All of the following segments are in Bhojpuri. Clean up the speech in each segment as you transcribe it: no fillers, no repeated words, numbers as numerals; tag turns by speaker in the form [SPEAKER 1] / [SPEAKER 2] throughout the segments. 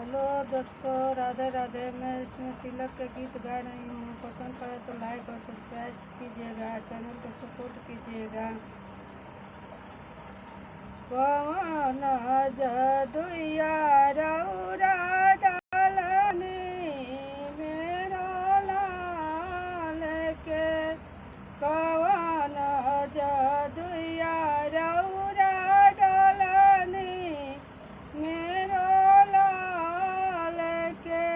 [SPEAKER 1] हेलो दोस्तों, राधे राधे। मैं इसमें तिलक के गीत गा रही हूँ। पसंद पड़े तो लाइक और सब्सक्राइब कीजिएगा, चैनल को सपोर्ट कीजिएगा। कौन जदुइया रउरा डालनी मेरो लाल के, कौन जदुइया रउरा डालनी मेरो लाल के,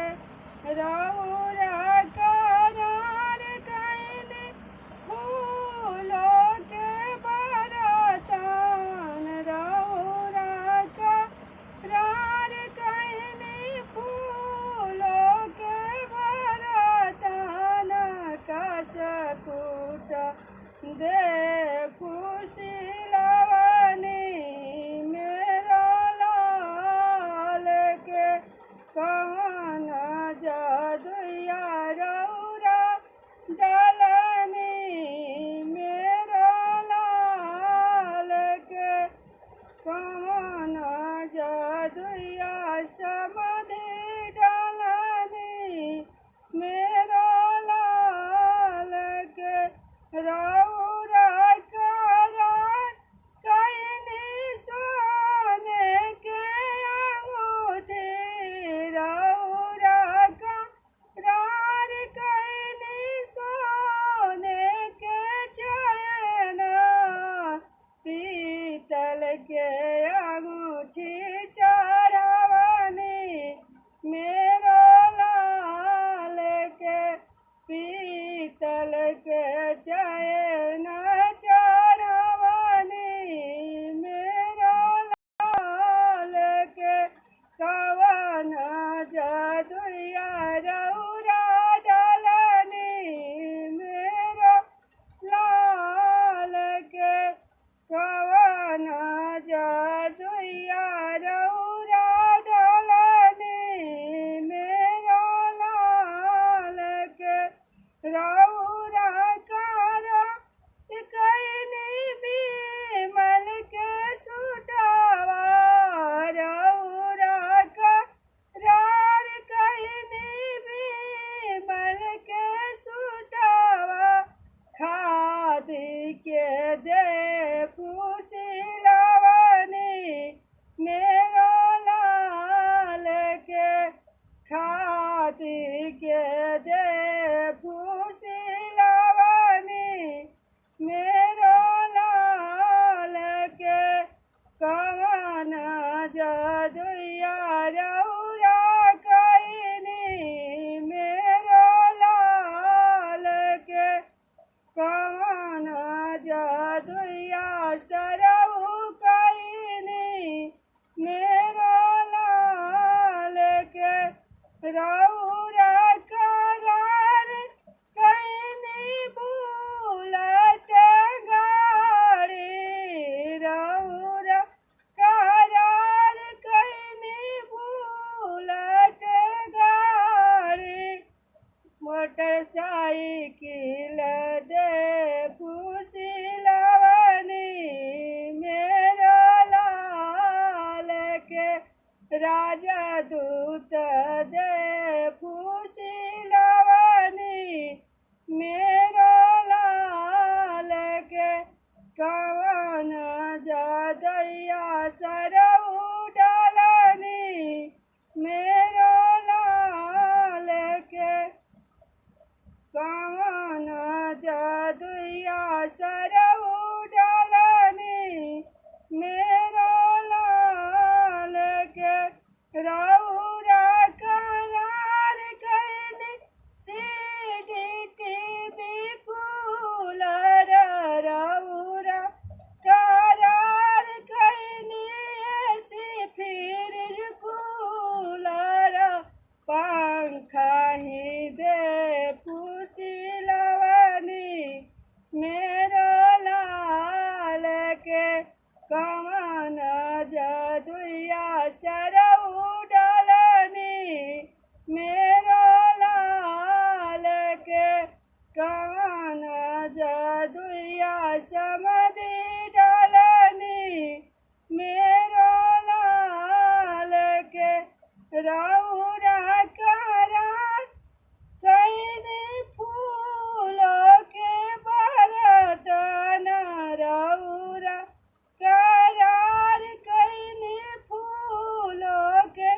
[SPEAKER 1] रउरा करार कैनी फूलों के बरतन, रउरा करार कैनी फूलों के बरतन, कसकूट दे फुसिलवनी मेरो लाल के, कौन जदुइया रउरा डालनी मेरो लाल के, कौन जदुइया समाधि डालनी मेरो लाल के, रउरा करार कैनी सोने के अंगूठी, रउरा करार कैनी सोने के चैन, पीतल के अंगूठी चढ़वनी मेरो लाल के, पीतल के चैन चढ़वनी मेरो लाल के, कौन जदुइया रउरा डालनी मेरो लाल के, कौन जदुइया रउरा डालनी मेरो लाल के, रउरा करा कैनी बिमल के सुटावा, रउरा करार कैनी बिमल के सुटावा, खादी के दे फुसिलवनी मेरो लाल के, खादी के दे फुसिलवनी मेरो लाल के, कौन जदुइया रउरा कैनी मेरो लाल के, कौन जदुइया सरऊ कैनी मेरो लाल के, रउरा करार कैनी बुलेट गाड़ी, रउरा करार कैनी बुलेट गाड़ी, मोटरसाइकिल दे फुसिलवनी मेरो लाल के, राजदूत दे फुसिलवनी मेरो लाल के, कौन जदुइया सरऊ डालनी मेरो लाल के, कौन जदुइया सरऊ डालनी मेरो लाल के, रउरा करार कैनी सीडी टीवी कूलर, रउरा करार कैनी एसी फ्रिज कूलर, पंखा ही दे फुसिलवनी मेरो लाल के, कौन जदुइया सरऊ डाल रौरा करार कैनी फूलों के बरतन रौरा करार कैनी फूलों के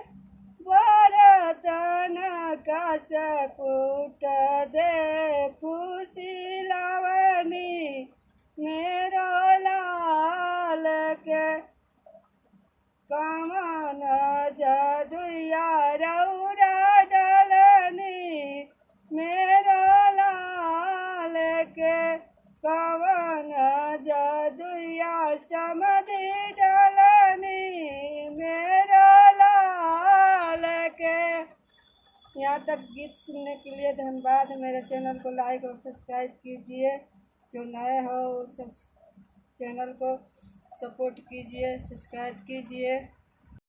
[SPEAKER 1] बरतन कस कूट दे फुसिलवनी मेरो लाल के कमन जदुया रौरा डलनी मेरो लाल के कमन जदुया समधि डलनी मेरो लाल के। यहाँ तक गीत सुनने के लिए धन्यवाद। मेरे चैनल को लाइक और सब्सक्राइब कीजिए। जो नए हो वो सब चैनल को सपोर्ट कीजिए, सब्सक्राइब कीजिए।